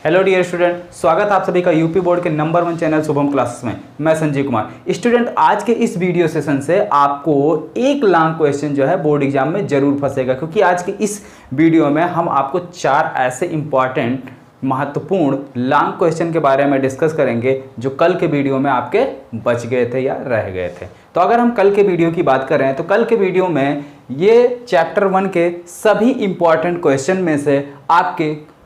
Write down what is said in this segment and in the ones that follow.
Hello dear student, स्वागत आप सभी का यूपी बोर्ड के नंबर 1 चैनल शुभम क्लासेस में। मैं संजीव कुमार। स्टूडेंट, आज के इस वीडियो सेशन से आपको एक लॉन्ग क्वेश्चन जो है बोर्ड एग्जाम में जरूर फंसेगा, क्योंकि आज के इस वीडियो में हम आपको 4 ऐसे इंपॉर्टेंट महत्वपूर्ण लॉन्ग क्वेश्चन के बारे में डिस्कस करेंगे जो कल के वीडियो में आपके बच गए थे या रह गए थे। तो अगर हम कल के वीडियो की बात करें तो कल के वीडियो में ये चैप्टर 1 के सभी इंपॉर्टेंट क्वेश्चन में से आपके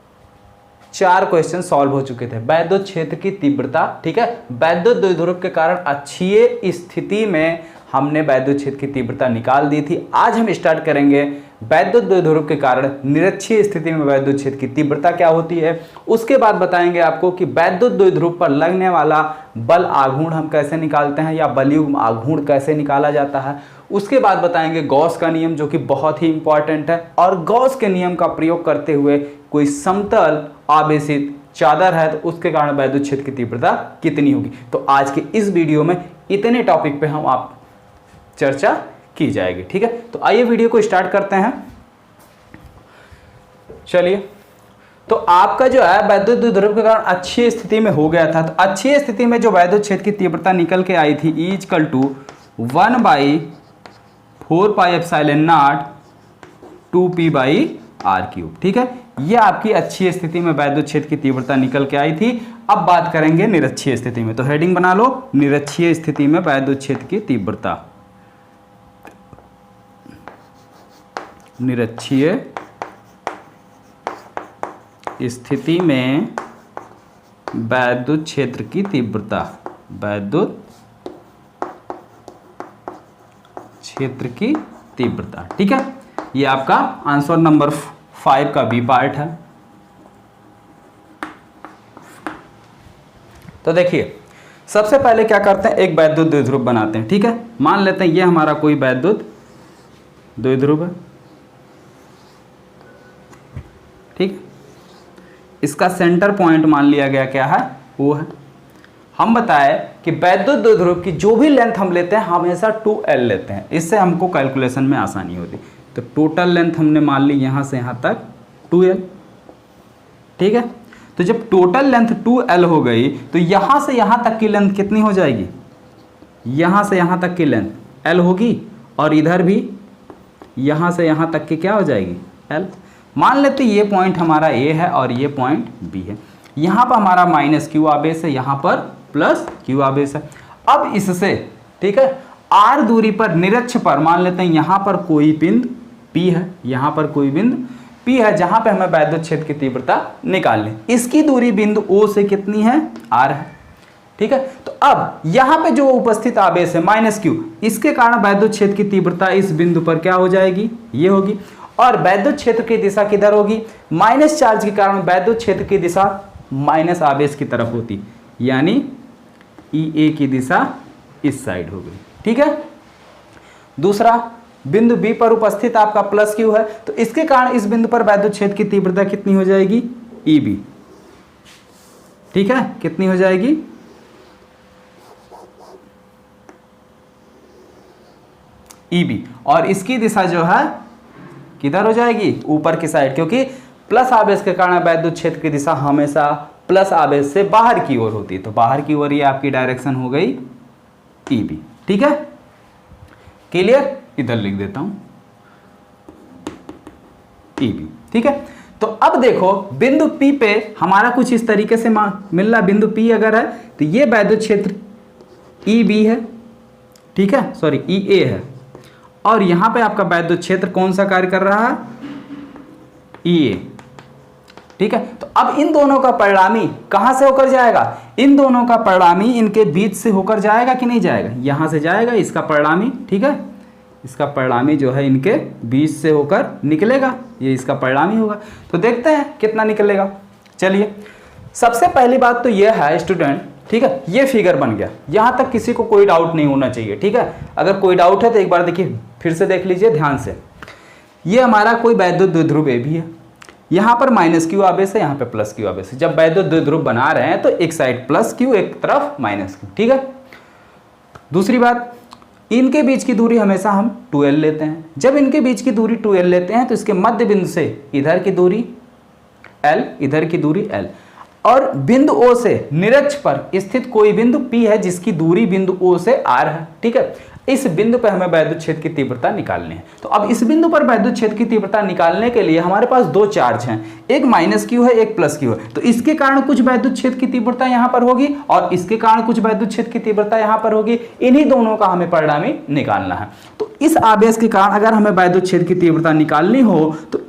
4 क्वेश्चन सॉल्व हो चुके थे। वैद्युत क्षेत्र की तीव्रता, ठीक है, वैद्युत द्विध्रुव के कारण अक्षीय स्थिति में हमने वैद्युत क्षेत्र की तीव्रता निकाल दी थी। आज हम स्टार्ट करेंगे वैद्युत द्विध्रुव के कारण निरक्षीय स्थिति में वैद्युत क्षेत्र की तीव्रता क्या होती है। उसके बाद बताएंगे आपको कि वैद्युत द्विध्रुव पर लगने वाला बल आघूर्ण हम कैसे निकालते हैं या बलयुग्म आघूर्ण कैसे निकाला जाता है। उसके बाद बताएंगे गॉस का नियम, जो कि बहुत ही इंपॉर्टेंट है, और गॉस के नियम का प्रयोग करते हुए कोई समतल आवेशित चादर है तो उसके कारण वैद्युत क्षेत्र की तीव्रता कितनी होगी। तो आज के इस वीडियो में इतने टॉपिक पे हम आप चर्चा की जाएगी, ठीक है। तो आइए वीडियो को स्टार्ट करते हैं। चलिए, तो आपका जो है वैद्युत द्विध्रुव के कारण अक्षीय स्थिति में हो गया था। तो अक्षीय स्थिति में जो वैद्युत क्षेत्र की तीव्रता निकल के आई थी E = 1/4πε0 2p/r³, ठीक है। ये आपकी अक्षीय स्थिति में वैद्युत क्षेत्र की तीव्रता निकल के आई थी। अब बात करेंगे निरक्षीय स्थिति में, तो हेडिंग बना लो, निरक्षीय स्थिति में वैद्युत क्षेत्र की तीव्रता। निरक्षीय स्थिति में वैद्युत क्षेत्र की तीव्रता, वैद्युत क्षेत्र की तीव्रता, ठीक है। ये आपका आंसर नंबर 5 का बी पार्ट है। तो देखिए, सबसे पहले क्या करते हैं, एक वैद्युत द्विध्रुव बनाते हैं, ठीक है। मान लेते हैं ये हमारा कोई वैद्युत द्विध्रुव है, ठीक। इसका सेंटर पॉइंट मान लिया गया क्या है, O है। हम बताए कि वैद्युत द्विध्रुव की जो भी लेंथ हम लेते हैं हमेशा 2L लेते हैं, इससे हमको कैलकुलेशन में आसानी होती। तो टोटल लेंथ हमने मान ली यहाँ से यहाँ तक 2L, ठीक है। तो जब टोटल लेंथ 2L हो गई तो यहाँ से यहाँ तक की लेंथ कितनी हो जाएगी, यहाँ से यहाँ तक की लेंथ L होगी, और इधर भी यहाँ से यहाँ तक की क्या हो जाएगी, L। मान लेते ये पॉइंट हमारा A है और ये पॉइंट B है। यहाँ पर हमारा -Q आवेश है, यहाँ पर +Q आवेश है। अब इससे, ठीक है, R दूरी पर निरक्ष पर मान लेते हैं यहाँ पर कोई बिंदु P है, यहाँ पर कोई बिंदु P है जहाँ पे हमें वैद्युत क्षेत्र की तीव्रता निकालनी। इसकी दूरी बिंदु O से कितनी है, R है, ठीक है। तो अब यहाँ पे जो उपस्थित आवेश है -Q, इसके कारण वैद्युत क्षेत्र की तीव्रता इस बिंदु पर क्या हो जाएगी, ये होगी। और वैद्युत क्षेत्र की दिशा किधर होगी, माइनस चार्ज के कारण वैद्युत क्षेत्र की दिशा माइनस आवेश की तरफ होती, यानी EA की दिशा इस साइड हो गई, ठीक है। दूसरा, बिंदु B पर उपस्थित आपका +Q है, तो इसके कारण इस बिंदु पर वैद्युत क्षेत्र की तीव्रता कितनी हो जाएगी, EB, ठीक है। कितनी हो जाएगी, EB, और इसकी दिशा जो है किधर हो जाएगी, ऊपर की साइड, क्योंकि प्लस आवेश के कारण वैद्युत क्षेत्र की दिशा हमेशा प्लस आवेश से बाहर की ओर होती है। तो बाहर की ओर ये आपकी डायरेक्शन हो गई EB, ठीक है। क्लियर, इधर लिख देता हूं EB, ठीक है। तो अब देखो बिंदु P पे हमारा कुछ इस तरीके से मिल रहा, बिंदु P अगर है तो ये वैद्युत क्षेत्र EB है, ठीक है, सॉरी EA है, और यहां पे आपका वैद्युत क्षेत्र कौन सा कार्य कर रहा है, EA, ठीक है। तो अब इन दोनों का परिणामी कहां से होकर जाएगा, इन दोनों का परिणामी इनके बीच से होकर जाएगा कि नहीं जाएगा, यहां से जाएगा इसका परिणामी, ठीक है। इसका परिणामी जो है इनके बीच से होकर निकलेगा, ये इसका परिणामी होगा। तो देखते हैं कितना निकलेगा। चलिए, सबसे पहली बात तो यह है स्टूडेंट, ठीक है, ये फिगर बन गया, यहां तक किसी को कोई डाउट नहीं होना चाहिए, ठीक है। अगर कोई डाउट है तो एक बार देखिए, फिर से देख लीजिए ध्यान से। ये हमारा कोई वैद्युत द्विध्रुव A भी है, यहाँ पर -Q आवेश है, यहाँ पे +Q आवेश है। जब वैद्युत द्विध्रुव बना रहे हैं तो एक साइड +Q, एक तरफ -Q, ठीक है। दूसरी बात, इनके बीच की दूरी हमेशा हम 2L लेते हैं। जब इनके बीच की दूरी 2L लेते हैं तो इसके मध्य बिंदु से इधर की दूरी L, इधर की दूरी L। और बिंदु O से निरक्ष पर स्थित कोई बिंदु P है जिसकी दूरी बिंदु O से R है। ठीक है, इस बिंदु पर हमें वैद्युत क्षेत्र की तीव्रता निकालनी है। तो अब इस बिंदु पर वैद्युत क्षेत्र की तीव्रता निकालने के लिए हमारे पास दो चार्ज हैं, एक माइनस क्यू है, एक प्लस क्यू है। तो इसके कारण कुछ वैद्युत क्षेत्र की तीव्रता यहां पर होगी और इसके कारण कुछ वैद्युत क्षेत्र की तीव्रता यहां पर होगी। इन्हीं दोनों का हमें परिणामी निकालना है। तो इस आवेश के कारण अगर हमें वैद्युत क्षेत्र की तीव्रता निकालनी हो तो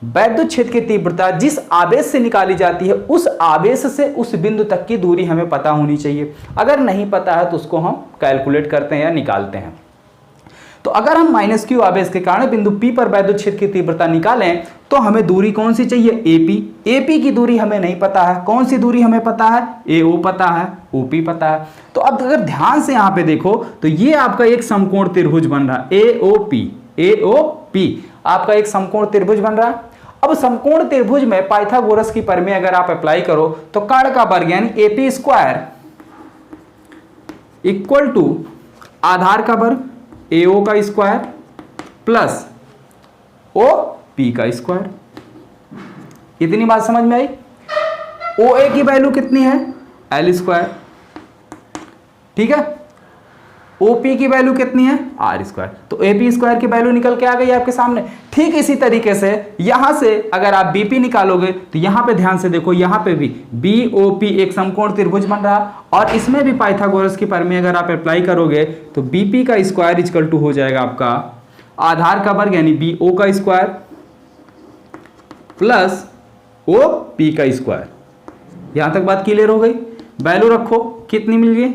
वैद्युत क्षेत्र की तीव्रता जिस आवेश से निकाली जाती है उस आवेश से उस बिंदु तक की दूरी हमें पता होनी चाहिए। अगर नहीं पता है तो उसको हम कैलकुलेट करते हैं या निकालते हैं। तो अगर हम माइनस क्यू आवेश के कारण बिंदु P पर वैद्युत क्षेत्र की तीव्रता निकालें तो हमें दूरी कौन सी चाहिए? AP। AP की दूरी हमें नहीं पता है। कौन सी दूरी हमें पता है? AO पता है, OP पता है। तो अब अगर ध्यान से यहां पे देखो तो ये आपका एक समकोण त्रिभुज बन रहा है, AOP आपका एक समकोण त्रिभुज बन रहा है। अब समकोण त्रिभुज में पाइथागोरस की प्रमेय अगर आप अप्लाई करो तो कर्ण का वर्ग यानी AP स्क्वायर इक्वल टू आधार का वर्ग AO का स्क्वायर प्लस OP का स्क्वायर। इतनी बात समझ में आई? OA की वैल्यू कितनी है? L square. ठीक है, OP की वैल्यू कितनी है? R square. तो AP स्क्वायर की वैल्यू निकल के आ गई आपके सामने। ठीक इसी तरीके से यहां से अगर आप BP निकालोगे तो यहां पे ध्यान से देखो, यहां पे भी BOP एक समकोण त्रिभुज बन रहा और इसमें भी पाइथागोरस की प्रमेय अगर आप अप्लाई करोगे तो BP का स्क्वायर इक्वल टू हो जाएगा आपका आधार का वर्ग यानी BO का स्क्वायर प्लस OP का स्क्वायर। यहां तक बात क्लियर हो गई? वैल्यू रखो, कितनी मिल गई?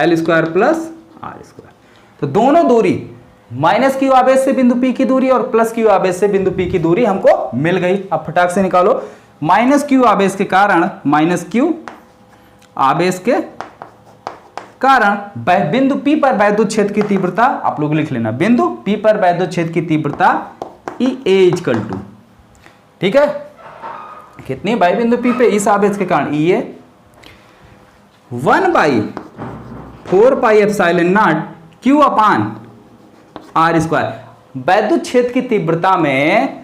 L square plus R square. तो दोनों दूरी माइनस क्यू आवेश से बिंदु P की दूरी और प्लस क्यू आवेश से बिंदु P की दूरी हमको मिल गई। अब फटाक से निकालो। माइनस क्यू आवेश के कारण बिंदु P पर वैद्युत क्षेत्र की तीव्रता आप लोग लिख लेना, बिंदु P पर वैद्युत क्षेत्र की तीव्रता EA इक्वल टू, ठीक है, कितनी भाई बिंदु P पे इस आवेश के कारण EA 1/4πε0 Q upon R square. वैद्युत क्षेत्र की तीव्रता में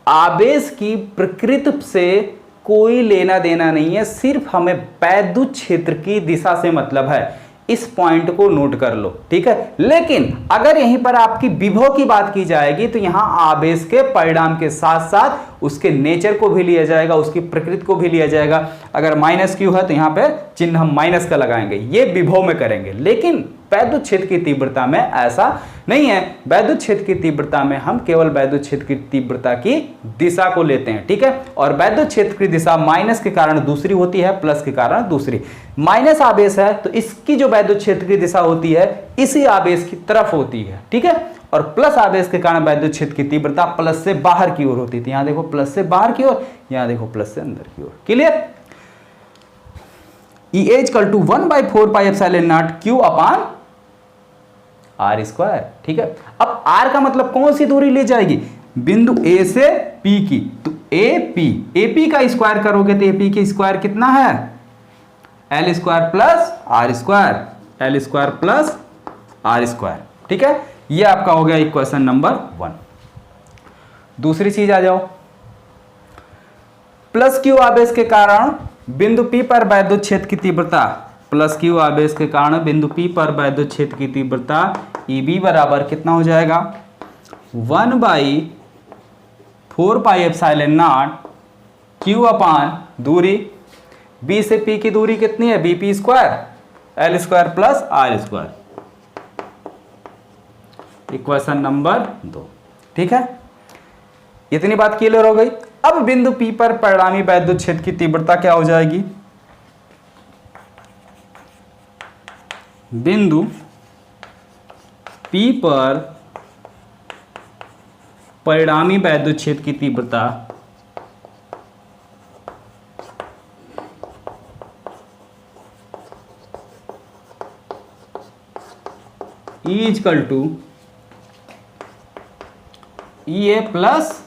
आवेश की प्रकृति से कोई लेना देना नहीं है, सिर्फ हमें वैद्युत क्षेत्र की दिशा से मतलब है। इस पॉइंट को नोट कर लो, ठीक है। लेकिन अगर यहीं पर आपकी विभव की बात की जाएगी तो यहां आवेश के परिणाम के साथ साथ उसके नेचर को भी लिया जाएगा, उसकी प्रकृति को भी लिया जाएगा। अगर माइनस क्यू है तो यहां पे चिन्ह हम माइनस का लगाएंगे, ये विभव में करेंगे। लेकिन वैद्युत क्षेत्र की तीव्रता में ऐसा नहीं है। वैद्युत क्षेत्र की तीव्रता में हम केवल वैद्युत क्षेत्र की तीव्रता की दिशा को लेते हैं, ठीक है। और वैद्युत क्षेत्र की दिशा माइनस के कारण दूसरी होती है, प्लस के कारण दूसरी। माइनस आवेश है तो इसकी जो वैद्युत क्षेत्र की दिशा होती है इसी आवेश की तरफ होती है, ठीक है। और प्लस आवेश के कारण वैद्युत क्षेत्र की तीव्रता प्लस से बाहर की ओर होती थी। यहां देखो प्लस से बाहर की ओर, यहां देखो प्लस से अंदर की ओर। Clear? EA equal to 1/4πε0 Q upon R square, ठीक है। अब R का मतलब कौन सी दूरी ले जाएगी? बिंदु A से P की, तो AP का स्क्वायर करोगे तो AP की स्क्वायर कितना है? L square plus R square, L square plus R square, ठीक है। ये आपका हो गया इक्वेशन नंबर 1। दूसरी चीज आ जाओ, प्लस क्यू आवेश के कारण बिंदु P पर वैद्युत क्षेत्र की तीव्रता, प्लस क्यू आवेश के कारण बिंदु P पर वैद्युत क्षेत्र की तीव्रता EB बराबर कितना हो जाएगा? 1/4πε0 Q अपान दूरी B से P की दूरी कितनी है? BP square L square plus R square. Equation number 2, ठीक है। इतनी बात क्लियर हो गई। अब बिंदु P पर परिणामी वैद्युत क्षेत्र की तीव्रता क्या हो जाएगी? बिंदु P पर परिणामी वैद्युत क्षेत्र की तीव्रता E equal to EA plus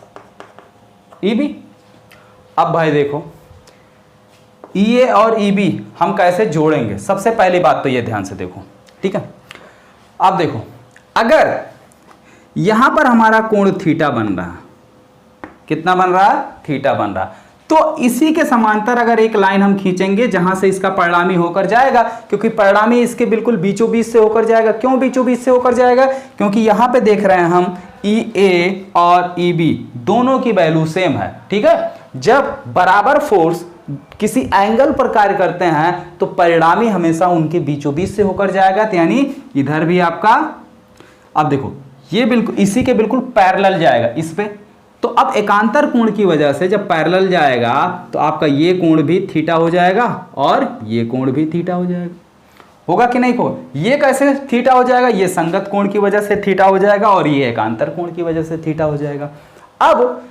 EB। अब भाई देखो EA और EB हम कैसे जोड़ेंगे? सबसे पहली बात तो ये ध्यान से देखो, ठीक है। अब देखो, अगर यहां पर हमारा कोण थीटा बन रहा है, कितना बन रहा है? थीटा बन रहा है। तो इसी के समांतर अगर एक लाइन हम खींचेंगे जहां से इसका परिणामी होकर जाएगा, क्योंकि परिणामी इसके बिल्कुल बीचों बीच से होकर जाएगा। क्यों बीचों बीच से होकर जाएगा? क्योंकि यहां पे देख रहे हैं हम EA और EB दोनों की वैल्यू सेम है। ठीक है, जब बराबर फोर्स किसी एंगल पर कार्य करते हैं तो परिणामी हमेशा उनके बीचों बीच से होकर जाएगा, तो यानी इधर भी आपका, अब देखो ये बिल्कुल इसी के बिल्कुल पैरेलल जाएगा इस पे। तो अब एकांतर कोण की वजह से जब पैरेलल जाएगा तो आपका ये कोण भी थीटा हो जाएगा और ये कोण भी थीटा हो जाएगा। होगा कि नहीं हो? ये कैसे थीटा हो जाएगा? ये संगत कोण की वजह से थीटा हो जाएगा और ये एकांतर कोण की वजह से थीटा हो जाएगा। अब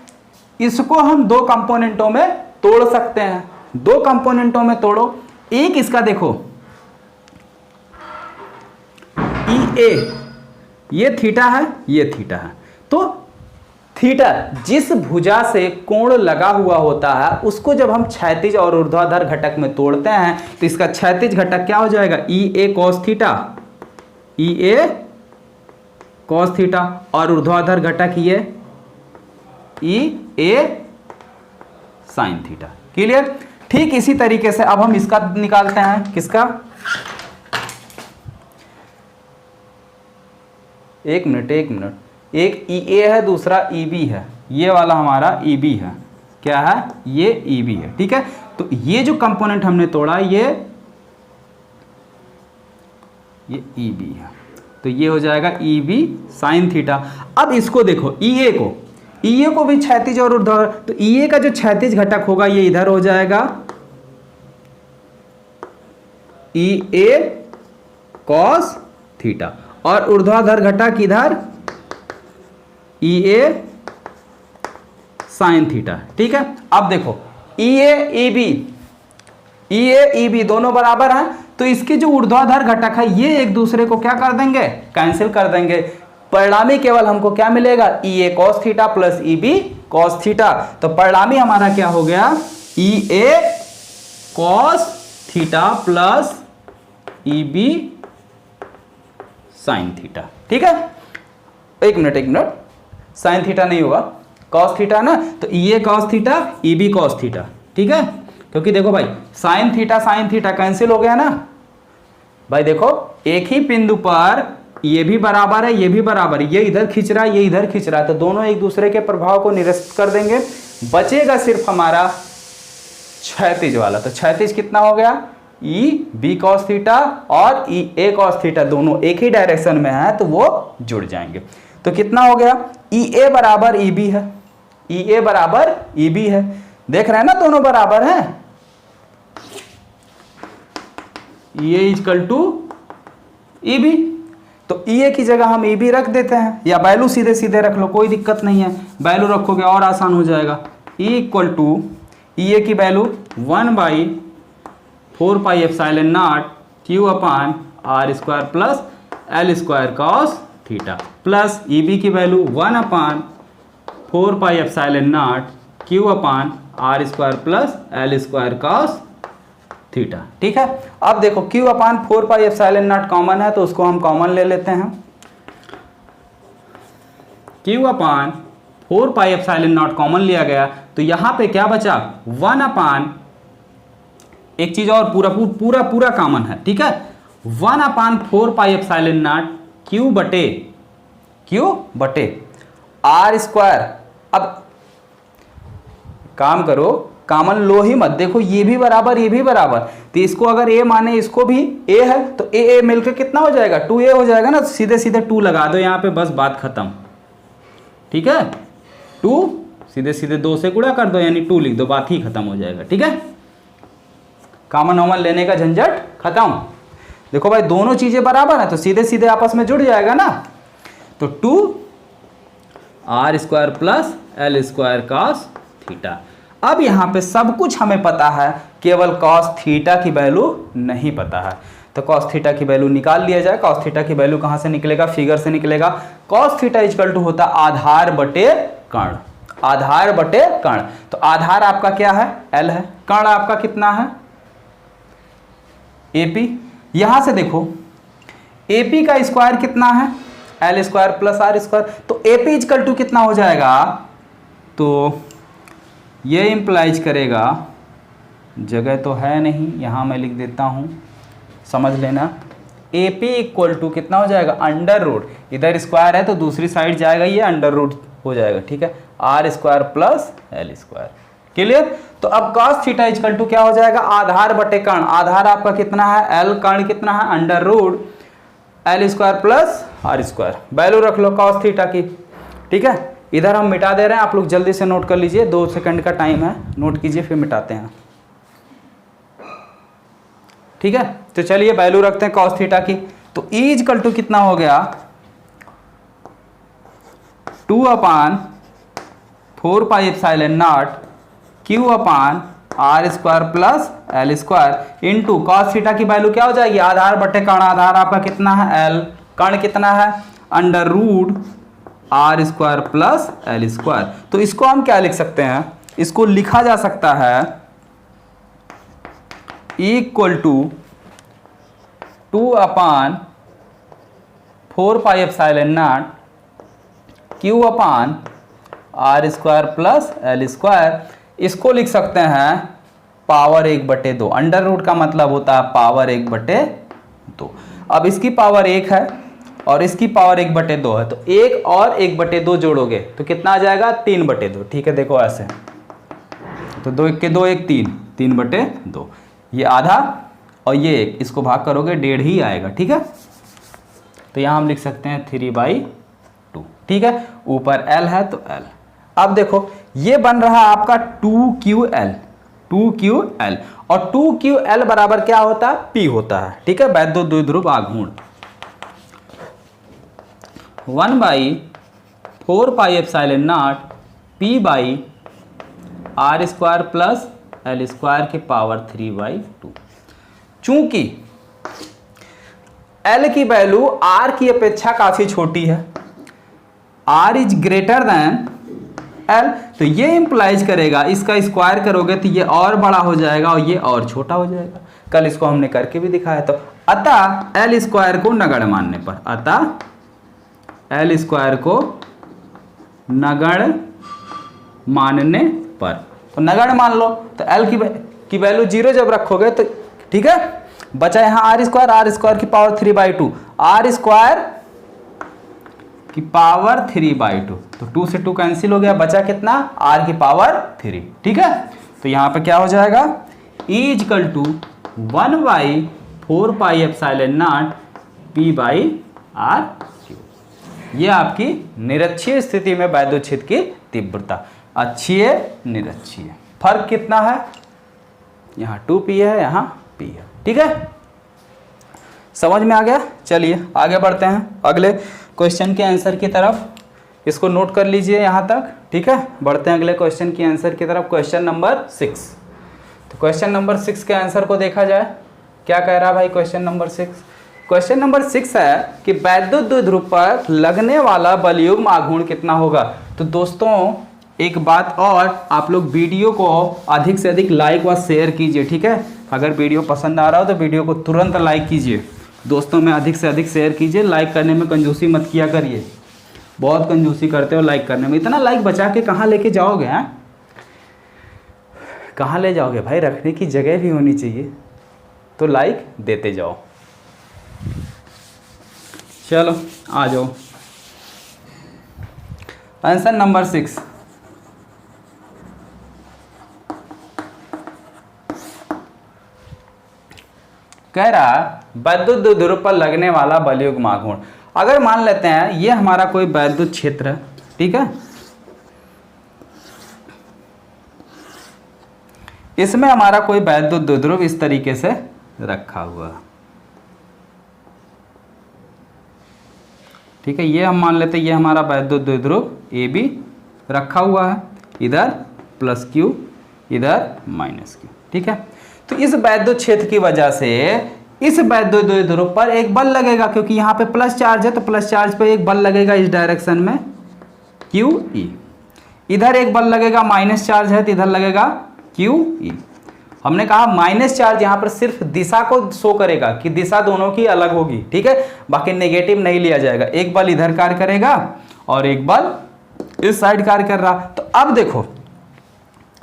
इसको हम दो कंपोनेंटों में तोड़ सकते हैं। दो कंपोनेंटों में तोड़ो। एक इसका देखो EA, ये थीटा है, ये थीटा है। तो थीटा जिस भुजा से कोण लगा हुआ होता है उसको जब हम क्षैतिज और ऊर्ध्वाधर घटक में तोड़ते हैं तो इसका क्षैतिज घटक क्या हो जाएगा? EA cos theta, EA cos theta, और ऊर्ध्वाधर घटक ये EA sin थीटा। क्लियर? ठीक इसी तरीके से अब हम इसका निकालते हैं। किसका? एक मिनट, एक EA है, दूसरा EB है। ये वाला हमारा EB है। क्या है? ये EB है। ठीक है, तो ये जो कंपोनेंट हमने तोड़ा ये EB है, तो ये हो जाएगा EB sin थीटा। अब इसको देखो EA को भी क्षैतिज और ऊर्ध्वाधर, तो EA का जो क्षैतिज घटक होगा ये इधर हो जाएगा EA cos थीटा, और ऊर्ध्वाधर घटक इधर EA sin थीटा। ठीक है, अब देखो EA EB दोनों बराबर हैं, तो इसके जो ऊर्ध्वाधर घटक है ये एक दूसरे को क्या कर देंगे? कैंसिल कर देंगे। परिणामी केवल हमको क्या मिलेगा? EA cos theta plus EB cos theta. तो परिणामी हमारा क्या हो गया? EA cos theta plus EB sin theta. ठीक है, एक मिनट, sin थीटा नहीं होगा, cos थीटा ना, तो EA cos theta EB cos theta. ठीक है, क्योंकि देखो भाई sin थीटा कैंसिल हो गया ना भाई। देखो एक ही बिंदु पर ये भी बराबर है, ये भी बराबर है, ये इधर खींच रहा है, ये इधर खींच रहा है, तो दोनों एक दूसरे के प्रभाव को निरस्त कर देंगे। बचेगा सिर्फ हमारा क्षैतिज वाला। तो क्षैतिज कितना हो गया? EB cos थीटा और EA cos थीटा दोनों एक ही डायरेक्शन में है तो वो जुड़ जाएंगे। तो कितना हो गया? EA बराबर EB है, EA बराबर EB है। देख रहे हैं ना दोनों बराबर हैं। EA इक्वल टू EB, तो EA की जगह हम EB रख देते हैं, या वैल्यू सीधे सीधे रख लो, कोई दिक्कत नहीं है। वैल्यू रखोगे और आसान हो जाएगा। E इक्वल टू EA की value 1/4 pi epsilon not Q upon R square plus L square cos theta, plus EB की value 1/4 pi epsilon not Q upon R square plus L square cos theta. ठीक है, अब देखो Q upon 4 pi epsilon not common है तो उसको हम common ले लेते हैं। Q upon 4 pi epsilon not common लिया गया, तो यहां पे क्या बचा? 1 अपान, एक चीज और पूरा कॉमन है। ठीक है, 1/4 पाई एप्सिलॉन नॉट Q बटे R स्क्वायर। अब काम करो, कॉमन लो ही मत, देखो ये भी बराबर ये भी बराबर, तो इसको अगर A माने इसको भी A है तो A मिलकर कितना हो जाएगा? 2A हो जाएगा ना। सीधे सीधे 2 लगा दो यहाँ पे, बस बात खत्म। ठीक है, 2 सीधे सीधे 2 से गुणा कर दो, यानी 2 लिख दो, बात ही खत्म हो जाएगा। ठीक है, कॉमन ऑमन लेने का झंझट खत्म। देखो भाई दोनों चीजें बराबर है तो सीधे सीधे आपस में जुड़ जाएगा ना। तो 2R square plus L square cos theta. अब यहाँ पे सब कुछ हमें पता है, केवल cos थीटा की वैल्यू नहीं पता है। तो cos थीटा की वैल्यू निकाल लिया जाए। cos थीटा की वैल्यू कहाँ से निकलेगा? फिगर से निकलेगा। cos थीटा इक्वल टू होता आधार बटे कर्ण, आधार बटे कर्ण। तो आधार आपका क्या है? L है, कर्ण आपका कितना है? AP। यहां से देखो AP का स्क्वायर कितना है? L square plus R square. तो AP इक्वल टू कितना हो जाएगा? तो ये इम्प्लाइज करेगा, जगह तो है नहीं, यहाँ मैं लिख देता हूँ, समझ लेना, ए पी इक्वल टू कितना हो जाएगा, अंडर रूट, इधर स्क्वायर है तो दूसरी साइड जाएगा, ये अंडर रूट हो जाएगा, ठीक है, R square plus L square. Clear? तो अब cos थीटा इक्वल टू क्या हो जाएगा, आधार बटे कर्ण, आधार आपका कितना है एल, कर्ण कितना है under root L square plus R square. Value रख लो cos थीटा की, ठीक है। इधर हम मिटा दे रहे हैं, आप लोग जल्दी से नोट कर लीजिए, 2 सेकंड का टाइम है, नोट कीजिए फिर मिटाते हैं, ठीक है। तो चलिए वैल्यू रखते हैं cos थीटा की, तो E इक्वल टू कितना हो गया 2/4 pi epsilon not Q upon R square plus L square into cos theta की वैल्यू क्या हो जाएगी, आधार बटे कर्ण, आधार आपका कितना है L, कर्ण कितना है under root R square plus L square. तो इसको हम क्या लिख सकते हैं, इसको लिखा जा सकता है equal to 2/4 pi epsilon not Q upon R square plus L square. इसको लिख सकते हैं पावर 1/2, अंडर रूट का मतलब होता है पावर 1/2। अब इसकी पावर 1 है और इसकी पावर 1/2 है, तो 1 और 1/2 जोड़ोगे तो कितना आ जाएगा 3/2, ठीक है। देखो ऐसे, तो 2 1 के 2 1 3, 3/2, ये आधा और ये 1, इसको भाग करोगे 1.5 ही आएगा, ठीक है। तो यहाँ हम लिख सकते हैं 3/2, ठीक है। ऊपर L है तो L। अब देखो ये बन रहा है आपका 2QL, 2QL, और 2QL बराबर क्या होता है, P होता है, ठीक है। वैद्युत द्विध्रुव आघूर्ण 1/4 pi epsilon not P by R square plus L square की पावर 3/2। चूंकि L की वैल्यू R की अपेक्षा काफी छोटी है, R is greater than L, तो ये इंप्लाइज करेगा, इसका स्क्वायर करोगे तो ये और बड़ा हो जाएगा और ये और छोटा हो जाएगा। कल इसको हमने करके भी दिखाया। तो अतः L स्क्वायर को नगण्य मानने पर, अतः L स्क्वायर को नगण्य मानने पर, तो नगण्य मान लो, तो L की वैल्यू 0 जब रखोगे तो ठीक है, बचा यहाँ आर स्क्वायर की पावर 3/2, आर स्क्वायर की पावर 3/2, तो 2 से 2 कैंसिल हो गया, बचा कितना r की पावर 3, ठीक है। तो यहाँ पे क्या हो जाएगा E equal to 1/4 pi epsilon not P by R cube. ये आपकी निरक्षीय स्थिति में वैद्युत क्षेत्र की तीव्रता, अक्षीय निरक्षीय, फर्क कितना है, यहाँ 2P है, यहाँ P है, ठीक है। समझ में आ गया? चलिए आगे बढ़ते हैं अगले क्वेश्चन के आंसर की तरफ, इसको नोट कर लीजिए यहाँ तक, ठीक है। बढ़ते हैं अगले क्वेश्चन की आंसर की तरफ, क्वेश्चन नंबर 6। तो क्वेश्चन नंबर 6 के आंसर को देखा जाए, क्या कह रहा है भाई क्वेश्चन नंबर 6। क्वेश्चन नंबर 6 है कि वैद्युत द्विध्रुव पर लगने वाला बलयुग्म आघूर्ण कितना होगा। तो दोस्तों एक बात और, आप लोग वीडियो को अधिक से अधिक लाइक व शेयर कीजिए, ठीक है। अगर वीडियो पसंद आ रहा हो तो वीडियो को तुरंत लाइक कीजिए, दोस्तों में अधिक से अधिक शेयर कीजिए, लाइक करने में कंजूसी मत किया करिए, बहुत कंजूसी करते हो लाइक करने में। इतना लाइक बचा के कहाँ लेके जाओगे, हैं कहाँ ले जाओगे भाई, रखने की जगह भी होनी चाहिए, तो लाइक देते जाओ। चलो आ जाओ आंसर नंबर 6। कह रहा वैद्युत द्विध्रुव पर लगने वाला बलयुग्म आघूर्ण। अगर मान लेते हैं ये हमारा कोई वैद्युत क्षेत्र है, ठीक है, इसमें हमारा कोई वैद्युत द्विध्रुव इस तरीके से रखा हुआ है, ठीक है। ये हम मान लेते हैं ये हमारा वैद्युत द्विध्रुव ए बी रखा हुआ है, इधर +Q इधर -Q, ठीक है। तो इस वैद्युत क्षेत्र की वजह से इस वैद्युत द्विध्रुव पर एक बल लगेगा, क्योंकि यहाँ पे प्लस चार्ज है तो प्लस चार्ज पे एक बल लगेगा इस डायरेक्शन में QE। इधर एक बल लगेगा, माइनस चार्ज है तो इधर लगेगा QE। हमने कहा माइनस चार्ज यहाँ पर सिर्फ दिशा को शो करेगा कि दिशा दोनों की अलग होगी, ठीक है, बाकी नेगेटिव नहीं लिया जाएगा। एक बल इधर कार्य करेगा और एक बल इस साइड कार्य कर रहा। तो अब देखो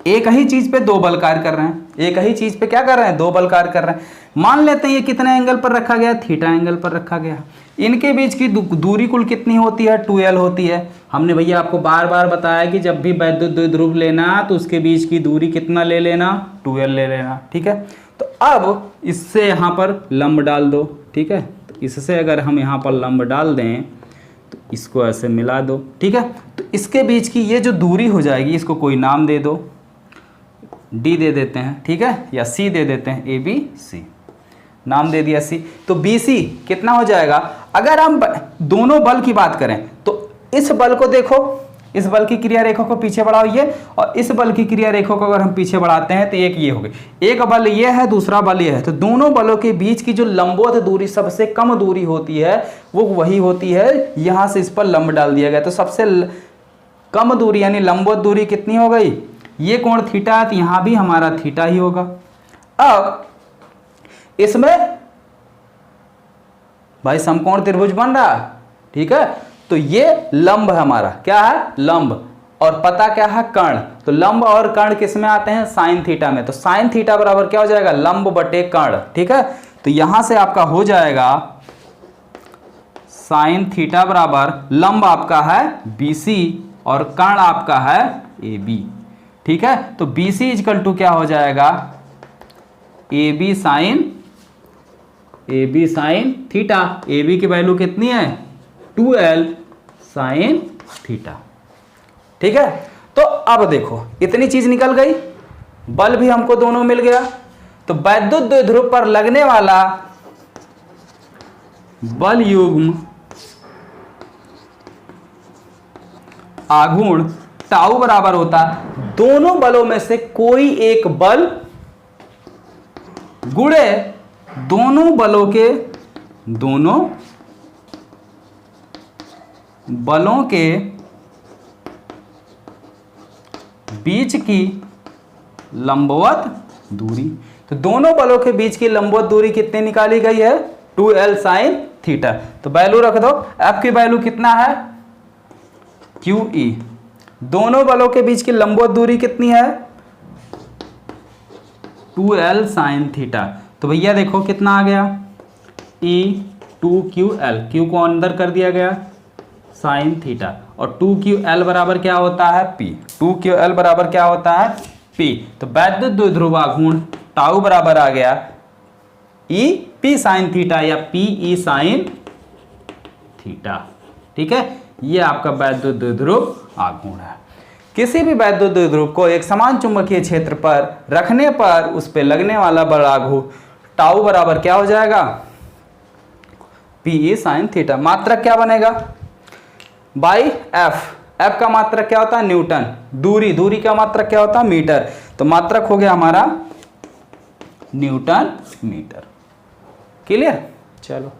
एक ही चीज पे दो बल कार्य कर रहे हैं, एक ही चीज पे क्या कर रहे हैं, दो बल कार्य कर रहे हैं। मान लेते हैं ये कितने एंगल पर रखा गया, थीटा एंगल पर रखा गया। इनके बीच की दूरी कुल कितनी होती है, 2l होती है। हमने भैया आपको बार बार बताया कि जब भी वैद्युत द्विध्रुव लेना तो उसके बीच की दूरी कितना ले लेना, 2l ले लेना, ठीक है। तो अब इससे यहाँ पर लंब डाल दो, ठीक है। तो इससे अगर हम यहाँ पर लंब डाल दें तो इसको ऐसे मिला दो, ठीक है। तो इसके बीच की ये जो दूरी हो जाएगी इसको कोई नाम दे दो, d दे देते हैं, ठीक है, या c दे देते हैं, ABC नाम दे दिया c। तो BC कितना हो जाएगा, अगर हम दोनों बल की बात करें तो इस बल को देखो, इस बल की क्रिया रेखा को पीछे बढ़ाओ ये, और इस बल की क्रिया रेखा को अगर हम पीछे बढ़ाते हैं तो एक ये हो गई, एक बल ये है, दूसरा बल ये है। तो दोनों बलों के बीच की जो लंबवत दूरी सबसे कम दूरी होती है वो वही होती है, यहाँ से इस पर लंब डाल दिया गया। तो सबसे कम दूरी यानी लंबवत दूरी कितनी हो गई, ये कोण थीटा है, तो यहाँ भी हमारा थीटा ही होगा। अब इसमें भाई समकोण त्रिभुज बन रहा, ठीक है। तो ये लंब है हमारा, क्या है, लंब, और पता क्या है, कर्ण। तो लंब और कर्ण किस में आते हैं, साइन थीटा में। तो साइन थीटा बराबर क्या हो जाएगा, लंब बटे कर्ण, ठीक है। तो यहां से आपका हो जाएगा साइन थीटा बराबर लंब आपका है BC और कर्ण आपका है AB, ठीक है। तो BC इजकल टू क्या हो जाएगा, AB साइन थीटा। AB की वैल्यू कितनी है, 2l साइन थीटा, ठीक है। तो अब देखो इतनी चीज निकल गई, बल भी हमको दोनों मिल गया। तो वैद्युत द्विध्रुव पर लगने वाला बल युग्म आघूर्ण टाउ बराबर होता दोनों बलों में से कोई एक बल गुणे दोनों बलों के बीच की लंबवत दूरी। तो दोनों बलों के बीच की लंबवत दूरी कितनी निकाली गई है, 2l साइन थीटा। तो वैल्यू रख दो, f की वैल्यू कितना है, QE। दोनों बलों के बीच की लंबवत दूरी कितनी है, 2l साइन थीटा। तो भैया देखो कितना आ गया, E 2QL, Q को अंदर कर दिया गया, साइन थीटा, और 2QL बराबर क्या होता है, P। 2QL बराबर क्या होता है, P। तो वैद्युत द्विध्रुव आघूर्ण टाउ बराबर आ गया E P साइन थीटा या PE साइन थीटा, ठीक है। ये आपका वैद्युत द्विध्रुव आघूर्ण है। किसी भी वैद्युत द्विध्रुव को एक समान चुंबकीय क्षेत्र पर रखने पर उस पर लगने वाला बल आघूर्ण टाउ बराबर क्या हो जाएगा, PE साइन थीटा। मात्रक क्या बनेगा, बाई f का मात्रक क्या होता है, न्यूटन। दूरी का मात्रक क्या होता है, मीटर। तो मात्रक हो गया हमारा न्यूटन मीटर। क्लियर। चलो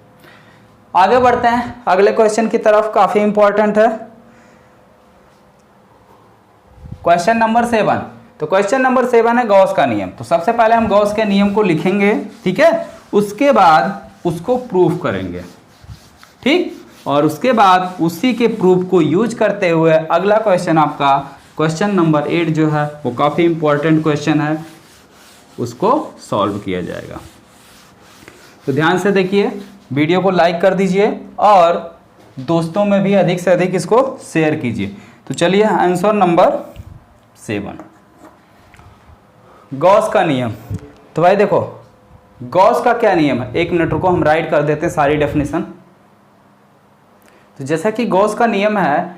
आगे बढ़ते हैं अगले क्वेश्चन की तरफ, काफी इंपॉर्टेंट है क्वेश्चन नंबर 7। तो क्वेश्चन नंबर 7 है गॉस का नियम। तो सबसे पहले हम गॉस के नियम को लिखेंगे, ठीक है, उसके बाद उसको प्रूफ करेंगे, ठीक। और उसके बाद उसी के प्रूफ को यूज करते हुए अगला क्वेश्चन आपका क्वेश्चन नंबर 8 जो है वो काफ़ी इंपॉर्टेंट क्वेश्चन है, उसको सॉल्व किया जाएगा। तो ध्यान से देखिए, वीडियो को लाइक कर दीजिए और दोस्तों में भी अधिक से अधिक इसको शेयर कीजिए। तो चलिए आंसर नंबर 7, गॉस का नियम। तो भाई देखो गॉस का क्या नियम है, 1 मिनट रुको, हम राइट कर देते हैं सारी डेफिनेशन। तो जैसा कि गॉस का नियम है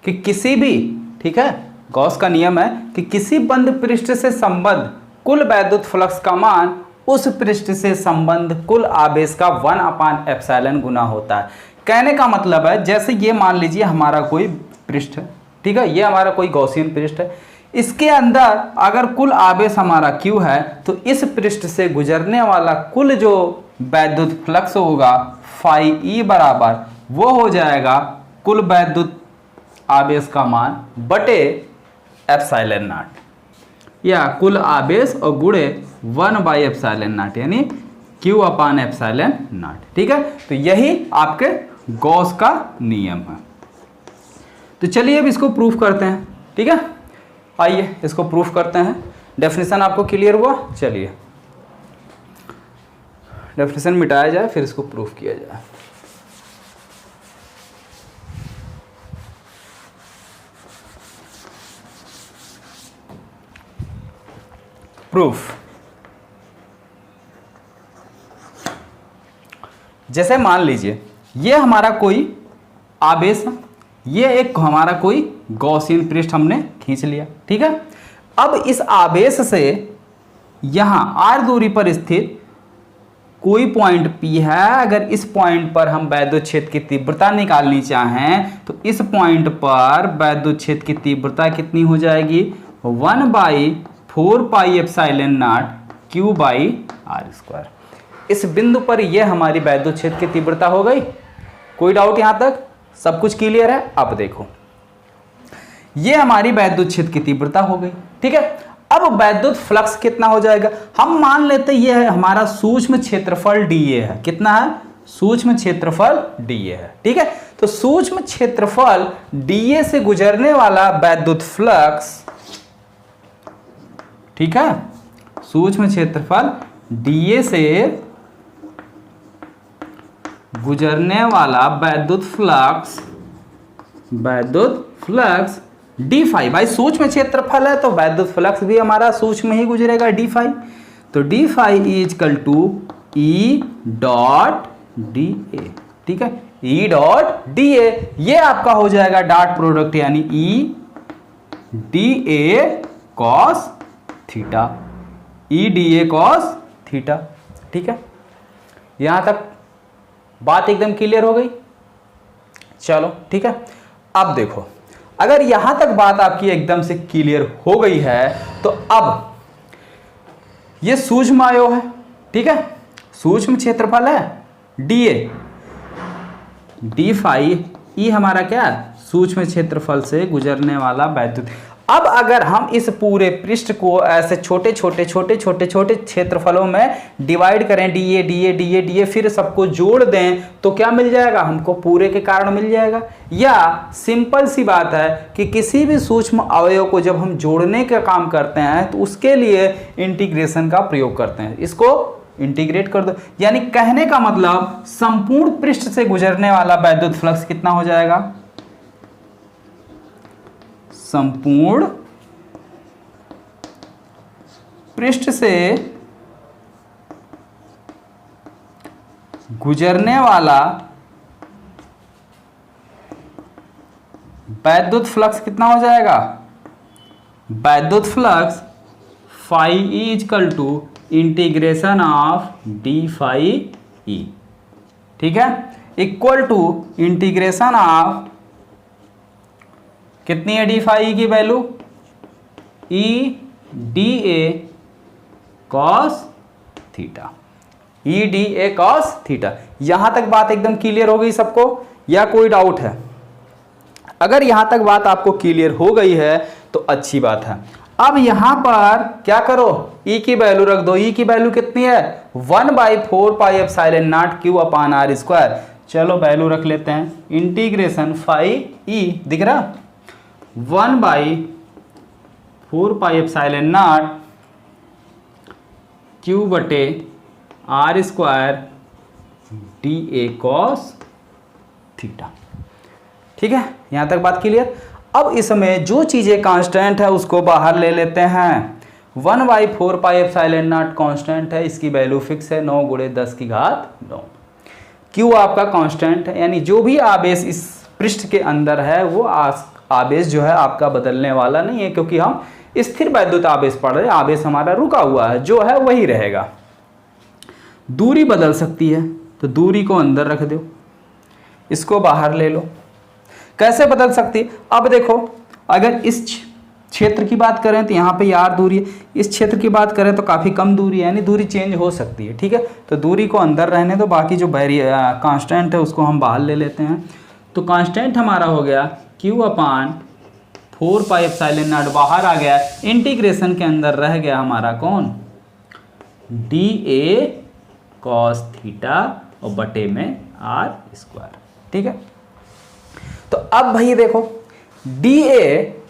कि किसी भी, ठीक है, गॉस का नियम है कि किसी बंद पृष्ठ से संबद्ध कुल वैद्युत फ्लक्स का मान उस पृष्ठ से संबंध कुल आवेश का 1/ε गुना होता है। कहने का मतलब है जैसे ये मान लीजिए हमारा कोई पृष्ठ है, ठीक है, ये हमारा कोई गॉसियन पृष्ठ है, इसके अंदर अगर कुल आवेश हमारा Q है तो इस पृष्ठ से गुजरने वाला कुल जो वैद्युत फ्लक्स होगा φE बराबर वो हो जाएगा कुल वैद्युत आवेश का मान बटे ε0, या कुल आवेश और गुणे 1/ε0 यानी Q/ε0, ठीक है। तो यही आपके गॉस का नियम है। तो चलिए अब इसको प्रूफ करते हैं, ठीक है। आइए इसको प्रूफ करते हैं। डेफिनेशन आपको क्लियर हुआ? चलिए डेफिनेशन मिटाया जाए फिर इसको प्रूफ किया जाए। प्रूफ, जैसे मान लीजिए ये हमारा कोई आवेश है, ये एक हमारा कोई गॉसियन पृष्ठ हमने खींच लिया, ठीक है। अब इस आवेश से यहां r दूरी पर स्थित कोई पॉइंट P है। अगर इस पॉइंट पर हम वैद्युत क्षेत्र की तीव्रता निकालनी चाहें तो इस पॉइंट पर वैद्युत क्षेत्र की तीव्रता कितनी हो जाएगी? 1/4 pi epsilon not Q by R square. इस बिंदु पर यह हमारी वैद्युत क्षेत्र की तीव्रता हो गई। कोई डाउट यहां तक? सब कुछ क्लियर है? अब देखो यह हमारी वैद्युत क्षेत्र की तीव्रता हो गई, ठीक है। अब वैद्युत फ्लक्स कितना हो जाएगा? हम मान लेते हैं यह हमारा सूक्ष्म क्षेत्रफल dA है। कितना है? सूक्ष्म क्षेत्रफल dA है, ठीक है। तो सूक्ष्म क्षेत्रफल dA से गुजरने वाला वैद्युत फ्लक्स, ठीक है, सूक्ष्म क्षेत्रफल dA से गुजरने वाला वैद्युत फ्लक्स डी फाई, भाई सूक्ष्म क्षेत्रफल है तो वैद्युत फ्लक्स भी हमारा सूक्ष्म ही गुजरेगा, डी फाई। तो D phi is equal to E dot D A, ठीक है, ई डॉट डी ए। ये आपका हो जाएगा डॉट प्रोडक्ट यानी ई D A cos theta, E D A cos theta, ठीक है। यहां तक बात एकदम क्लियर हो गई? चलो ठीक है। अब देखो अगर यहां तक बात आपकी एकदम से क्लियर हो गई है तो अब ये सूक्ष्म आयोग है, ठीक है, सूक्ष्म क्षेत्रफल है dA, डी फाई ई हमारा क्या है? सूक्ष्म क्षेत्रफल से गुजरने वाला वैद्युत। अब अगर हम इस पूरे पृष्ठ को ऐसे छोटे छोटे क्षेत्रफलों में डिवाइड करें, dA dA dA dA, फिर सबको जोड़ दें तो क्या मिल जाएगा? हमको पूरे के कारण मिल जाएगा। या सिंपल सी बात है कि किसी भी सूक्ष्म अवयव को जब हम जोड़ने का काम करते हैं तो उसके लिए इंटीग्रेशन का प्रयोग करते हैं। इसको इंटीग्रेट कर दो, यानी कहने का मतलब संपूर्ण पृष्ठ से गुजरने वाला वैद्युत फ्लक्स कितना हो जाएगा? संपूर्ण पृष्ठ से गुजरने वाला वैद्युत फ्लक्स कितना हो जाएगा? वैद्युत flux phi E equal to integration of D phi E, ठीक है, इक्वल टू इंटीग्रेशन ऑफ कितनी है डी फाई की value? E D A cos theta, E D A cos theta. यहां तक बात एकदम क्लियर हो गई सबको या कोई डाउट है? अगर यहां तक बात आपको क्लियर हो गई है तो अच्छी बात है। अब यहां पर क्या करो? ई की वैल्यू रख दो। ई की वैल्यू कितनी है? 1/4 pi epsilon not Q upon R square. चलो वैल्यू रख लेते हैं। इंटीग्रेशन फाई ई दिख रहा, 1/4 पाई एप्सिलॉन नॉट क्यू बटे R square D A cos theta, ठीक है। यहां तक बात क्लियर? अब इसमें जो चीजें कांस्टेंट है उसको बाहर ले लेते हैं। 1/4 पाई एप्सिलॉन नॉट कांस्टेंट है, इसकी वैल्यू फिक्स है 9 × 10⁹। क्यू आपका कांस्टेंट है, यानी जो भी आवेश इस पृष्ठ के अंदर है वो आवेश जो है आपका बदलने वाला नहीं है, क्योंकि हम स्थिर वैद्युत आवेश पढ़ रहे हैं। आवेश हमारा रुका हुआ है, जो है वही रहेगा। दूरी बदल सकती है तो दूरी को अंदर रख दो, इसको बाहर ले लो। कैसे बदल सकती है? अब देखो अगर इस क्षेत्र की बात करें तो यहाँ पे यार दूरी है, इस क्षेत्र की बात करें तो काफ़ी कम दूरी है, यानी दूरी चेंज हो सकती है, ठीक है। तो दूरी को अंदर रहने दो, बाकी जो कांस्टेंट है उसको हम बाहर ले लेते हैं। तो कांस्टेंट हमारा हो गया Q upon 4 pi epsilon not, बाहर आ गया। इंटीग्रेशन के अंदर रह गया हमारा कौन? डी ए कॉस थीटा और बटे में आर स्क्वायर, ठीक है। तो अब भाई देखो डी ए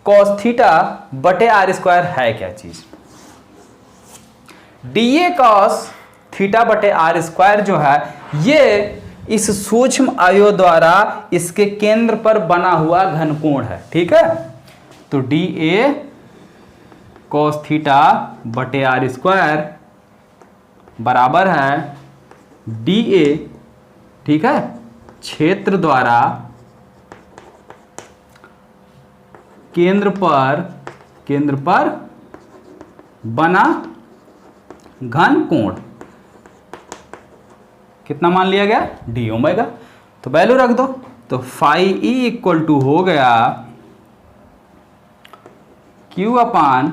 कॉस थीटा बटे आर स्क्वायर है क्या चीज? डीए कॉस थीटा बटे आर स्क्वायर जो है ये इस सूक्ष्म अवयव द्वारा इसके केंद्र पर बना हुआ घनकोण है, ठीक है। तो डी ए कॉस थीटा बटे आर स्क्वायर बराबर है डी ए, ठीक है, क्षेत्र द्वारा केंद्र पर बना घनकोण, कितना मान लिया गया? D omega. तो वैल्यू रख दो, तो फाई ई इक्वल टू हो गया Q upon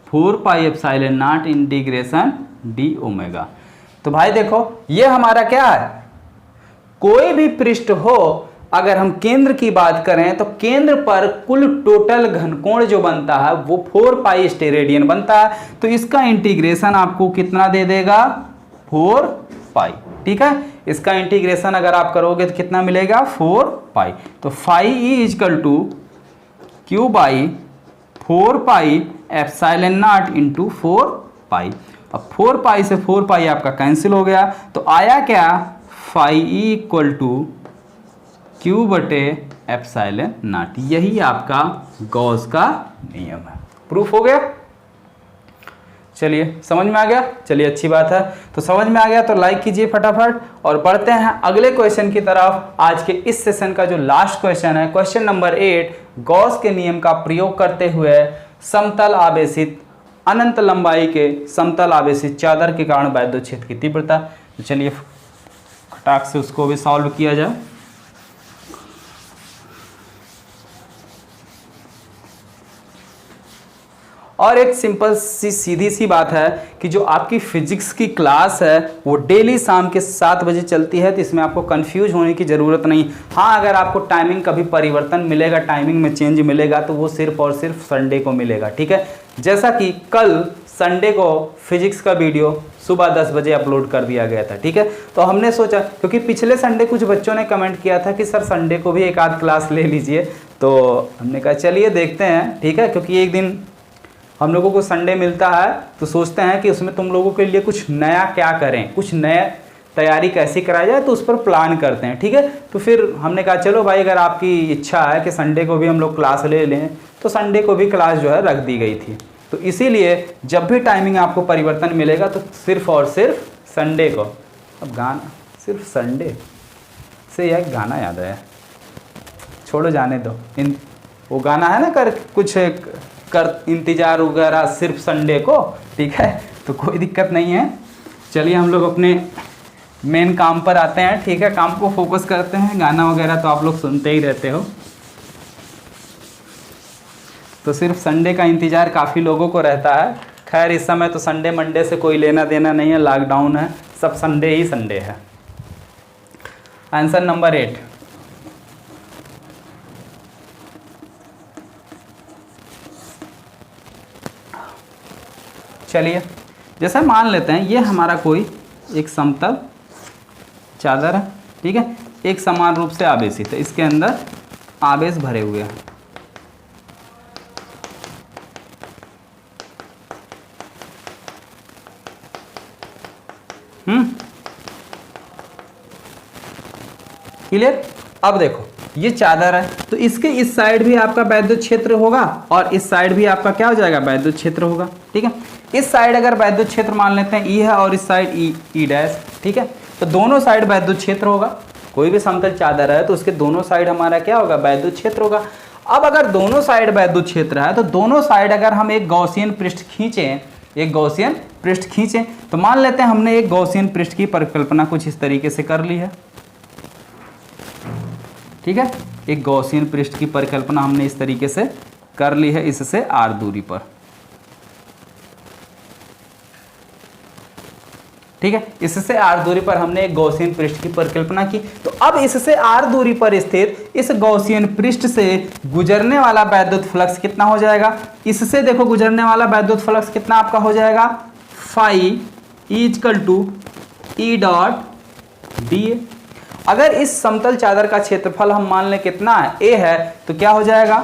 4 pi epsilon not integration D omega. तो भाई देखो ये हमारा क्या है, कोई भी पृष्ठ हो अगर हम केंद्र की बात करें तो केंद्र पर कुल टोटल घनकोण जो बनता है वो 4 पाई स्टेरेडियन बनता है। तो इसका इंटीग्रेशन आपको कितना दे देगा? 4 पाई, ठीक है। इसका इंटीग्रेशन अगर आप करोगे तो कितना मिलेगा? 4 पाई। तो phi E equal to Q by 4 pi epsilon not into 4 pi. अब 4 पाई से 4 पाई आपका कैंसिल हो गया, तो आया क्या? Phi E equal to Q बटे एप्सिलॉन नॉट। यही आपका गॉस का नियम है। प्रूफ हो गया? चलिए समझ में आ गया? चलिए अच्छी बात है। तो समझ में आ गया तो लाइक कीजिए फटाफट और बढ़ते हैं अगले क्वेश्चन की तरफ। आज के इस सेशन का जो लास्ट क्वेश्चन है, क्वेश्चन नंबर 8, गॉस के नियम का प्रयोग करते हुए समतल आवेशित अनंत लंबाई के समतल आवेशित चादर के कारण वैद्युत क्षेत्र की तीव्रता। तो चलिए फटाक से उसको भी सॉल्व किया जाए। और एक सिंपल सी सीधी सी बात है कि जो आपकी फिजिक्स की क्लास है वो डेली शाम के 7 बजे चलती है, तो इसमें आपको कंफ्यूज होने की ज़रूरत नहीं। हाँ, अगर आपको टाइमिंग कभी परिवर्तन मिलेगा, टाइमिंग में चेंज मिलेगा, तो वो सिर्फ और सिर्फ संडे को मिलेगा, ठीक है। जैसा कि कल संडे को फिजिक्स का वीडियो सुबह 10 बजे अपलोड कर दिया गया था, ठीक है। तो हमने सोचा, क्योंकि पिछले संडे कुछ बच्चों ने कमेंट किया था कि सर संडे को भी एक आध क्लास ले लीजिए, तो हमने कहा चलिए देखते हैं, ठीक है। क्योंकि एक दिन हम लोगों को संडे मिलता है तो सोचते हैं कि उसमें तुम लोगों के लिए कुछ नया क्या करें, कुछ नया तैयारी कैसी कराई जाए, तो उस पर प्लान करते हैं, ठीक है। तो फिर हमने कहा चलो भाई अगर आपकी इच्छा है कि संडे को भी हम लोग क्लास ले लें, तो संडे को भी क्लास जो है रख दी गई थी। तो इसीलिए जब भी टाइमिंग आपको परिवर्तन मिलेगा तो सिर्फ और सिर्फ संडे को। अब गाना सिर्फ संडे से यह गाना याद है, छोड़ो जाने दो, वो गाना है ना, कर कुछ कर इंतजार वगैरह सिर्फ संडे को, ठीक है। तो कोई दिक्कत नहीं है। चलिए हम लोग अपने मेन काम पर आते हैं, ठीक है। काम को फोकस करते हैं, गाना वगैरह तो आप लोग सुनते ही रहते हो। तो सिर्फ संडे का इंतज़ार काफ़ी लोगों को रहता है। खैर इस समय तो संडे मंडे से कोई लेना देना नहीं है, लॉकडाउन है, सब संडे ही संडे है। Answer number 8। चलिए जैसे मान लेते हैं ये हमारा कोई एक समतल चादर है, ठीक है, एक समान रूप से आवेशित है, इसके अंदर आवेश भरे हुए हैं। क्लियर? अब देखो ये चादर है, तो इसके इस साइड भी आपका वैद्युत क्षेत्र होगा और इस साइड भी आपका क्या हो जाएगा? वैद्युत क्षेत्र होगा, ठीक है। इस साइड अगर वैद्युत क्षेत्र मान लेते हैं ई है और इस साइड ई डैश, ठीक है। तो दोनों साइड वैद्युत क्षेत्र होगा। कोई भी समतल चादर है तो उसके दोनों साइड हमारा क्या होगा? वैद्युत क्षेत्र होगा। अब अगर दोनों साइड वैद्युत क्षेत्र है तो दोनों साइड अगर हम एक गॉसियन पृष्ठ खींचें, एक गॉसियन पृष्ठ खींचें, तो मान लेते हैं हमने एक गॉसियन पृष्ठ की परिकल्पना कुछ इस तरीके से कर ली है, ठीक है। एक गॉसियन पृष्ठ की परिकल्पना हमने इस तरीके से कर ली है, इससे r दूरी पर, ठीक है। इससे r दूरी पर हमने एक गॉसियन पृष्ठ की परिकल्पना की। तो अब इससे r दूरी पर स्थित इस गॉसियन पृष्ठ से गुजरने वाला वैद्युत फ्लक्स कितना हो जाएगा? इससे देखो गुजरने वाला वैद्युत फ्लक्स कितना आपका हो जाएगा? Phi equal to E dot D. अगर इस समतल चादर का क्षेत्रफल हम मान लें कितना है? a है, तो क्या हो जाएगा?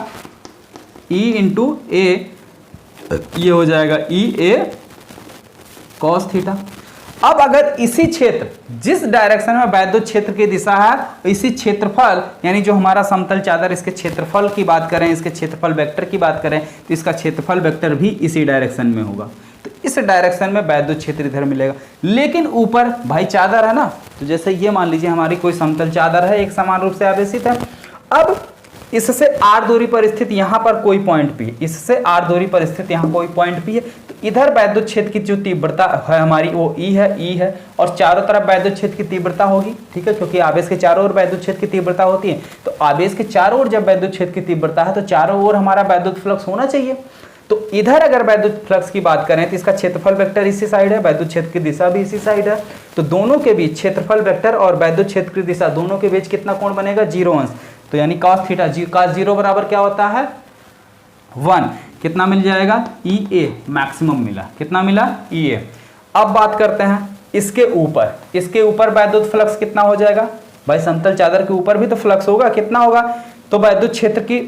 E इंटू ए, ये हो जाएगा ई ए कॉस थीटा। अब अगर इसी क्षेत्र, जिस डायरेक्शन में वैद्युत क्षेत्र की दिशा है, इसी क्षेत्रफल यानी जो हमारा समतल चादर, इसके क्षेत्रफल की बात करें, इसके क्षेत्रफल वेक्टर की बात करें, तो इसका क्षेत्रफल वेक्टर भी इसी डायरेक्शन में होगा। तो इस डायरेक्शन में वैद्युत क्षेत्र इधर मिलेगा। लेकिन ऊपर भाई चादर है ना, तो जैसे ये मान लीजिए हमारी कोई समतल चादर है, एक समान रूप से आवेशित है। अब इससे r दूरी पर स्थित यहाँ पर कोई पॉइंट P, इससे r दूरी पर स्थित यहाँ कोई पॉइंट P है, तो इधर वैद्युत क्षेत्र की जो तीव्रता है हमारी वो E है, और चारों तरफ वैद्युत क्षेत्र की तीव्रता होगी, ठीक है, क्योंकि आवेश के चारों ओर वैद्युत क्षेत्र की तीव्रता होती है। तो आवेश के चारों ओर जब वैद्युत क्षेत्र की तीव्रता है तो चारों ओर हमारा वैद्युत फ्लक्स होना चाहिए। तो इधर अगर वैद्युत फ्लक्स की बात करें तो इसका क्षेत्रफल वेक्टर इसी साइड है, वैद्युत क्षेत्र की दिशा भी इसी साइड है। तो दोनों के बीच क्षेत्रफल वेक्टर और वैद्युत क्षेत्र की दिशा दोनों के बीच कितना कोण बनेगा? 0 अंश। तो यानी cos थीटा cos 0 बराबर क्या होता है? 1। कितना मिल जाएगा? ई ए मैक्सिमम मिला। कितना मिला? ई ए। अब बात करते हैं इसके ऊपर वैद्युत फ्लक्स कितना हो जाएगा? भाई समतल चादर के ऊपर भी तो फ्लक्स होगा, कितना होगा? तो वैद्युत क्षेत्र की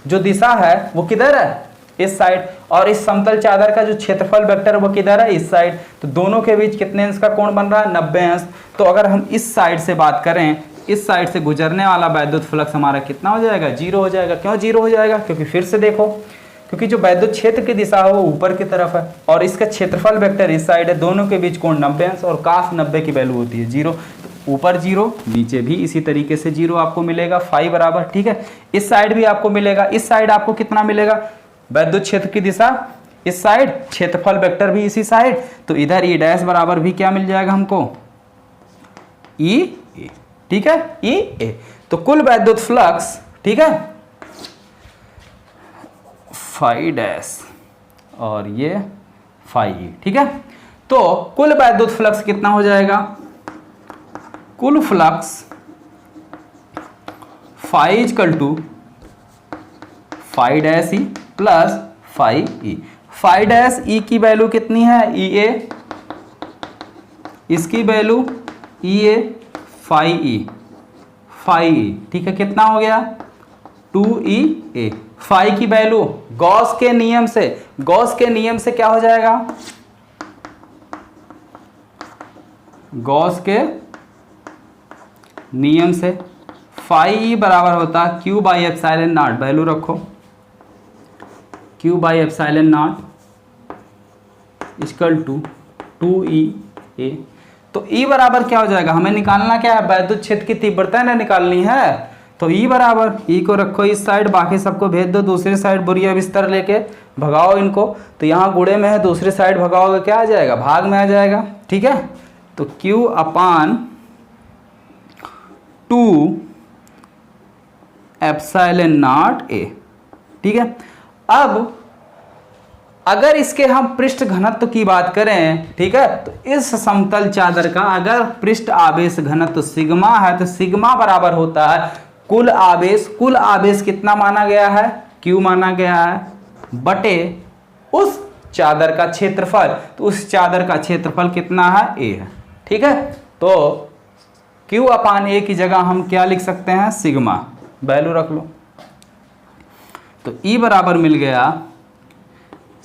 जो दिशा है वो किधर है? इस साइड। और इस समतल चादर का जो क्षेत्रफल वेक्टर वो किधर है? इस साइड। तो दोनों के बीच कितने अंश का कोण बन रहा है? 90 अंश। तो अगर हम इस साइड से बात करें, इस साइड से गुजरने वाला वैद्युत फ्लक्स हमारा कितना हो जाएगा? 0 हो जाएगा। क्यों 0 हो जाएगा? क्योंकि फिर से देखो, क्योंकि जो वैद्युत क्षेत्र की दिशा है वो ऊपर की तरफ है और इसका क्षेत्रफल वेक्टर इस साइड है, दोनों के बीच कोण 90 अंश, और cos 90 की वैल्यू होती है 0। तो ऊपर 0, नीचे भी इसी तरीके से 0 आपको मिलेगा, फाई बराबर, ठीक है। इस साइड भी आपको मिलेगा, इस साइड आपको कितना मिलेगा? वैद्युत क्षेत्र की दिशा इस साइड, क्षेत्रफल वेक्टर भी इसी साइड, तो इधर ई डैश बराबर भी क्या मिल जाएगा हमको? ई ए, ठीक है, ई ए। तो कुल वैद्युत फ्लक्स, ठीक है, फाई डैश और ये फाई ई, ठीक है। तो कुल वैद्युत फ्लक्स कितना हो जाएगा? कुल flux phi equal to phi dash E plus phi E. Phi dash E की वैल्यू कितनी है? ई ए, इसकी वैल्यू ई ए फाई ई, ठीक है। कितना हो गया? 2e a। फाई की वैल्यू गॉस के नियम से क्या हो जाएगा? गॉस के नियम से फाई ई बराबर होता है Q by epsilon nought. Value रखो, Q by epsilon nought equal to 2e a। तो E बराबर क्या हो जाएगा? हमें निकालना क्या है? वैद्युत क्षेत्र की तीव्रता ना निकालनी है। तो E बराबर, E को रखो इस साइड, बाकी सबको भेज दो दूसरी साइड, बुरिया बिस्तर लेके भगाओ इनको। तो यहाँ गुणे में है, दूसरी साइड भगाओगे, क्या आ जाएगा? भाग में आ जाएगा, ठीक है। तो Q upon 2 epsilon not A, ठीक है। अब अगर इसके हम पृष्ठ घनत्व की बात करें, ठीक है, तो इस समतल चादर का अगर पृष्ठ आवेश घनत्व सिग्मा है तो सिग्मा बराबर होता है कुल आवेश कितना माना गया है? Q माना गया है बटे उस चादर का क्षेत्रफल। तो उस चादर का क्षेत्रफल कितना है? A है, ठीक है। तो Q अपान A की जगह हम क्या लिख सकते हैं? सिग्मा। वैल्यू रख लो। तो E बराबर मिल गया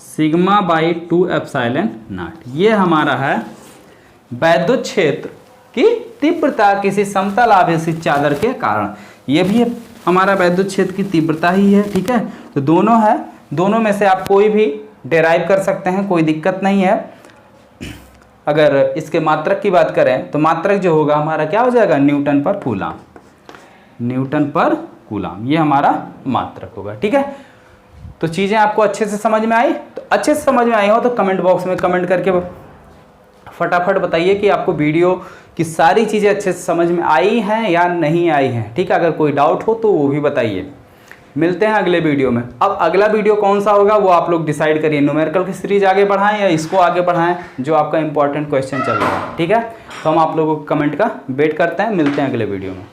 सिग्मा बाई 2 एप्सिलॉन नॉट। ये हमारा है वैद्युत क्षेत्र की तीव्रता किसी समतल आवेशित चादर के कारण। ये भी हमारा वैद्युत क्षेत्र की तीव्रता ही है, ठीक है। तो दोनों है, दोनों में से आप कोई भी डेराइव कर सकते हैं, कोई दिक्कत नहीं है। अगर इसके मात्रक की बात करें तो मात्रक जो होगा हमारा क्या हो जाएगा? न्यूटन पर कूलाम, ये हमारा मात्रक होगा, ठीक है। तो चीज़ें आपको अच्छे से समझ में आई? तो अच्छे से समझ में आई हो तो कमेंट बॉक्स में कमेंट करके फटाफट बताइए कि आपको वीडियो की सारी चीज़ें अच्छे से समझ में आई हैं या नहीं आई हैं, ठीक है। अगर कोई डाउट हो तो वो भी बताइए। मिलते हैं अगले वीडियो में। अब अगला वीडियो कौन सा होगा वो आप लोग डिसाइड करिए। न्यूमेरिकल की सीरीज आगे बढ़ाएं या इसको आगे बढ़ाएं जो आपका इंपॉर्टेंट क्वेश्चन चल रहा है, ठीक है। तो हम आप लोगों को कमेंट का वेट करते हैं। मिलते हैं अगले वीडियो में।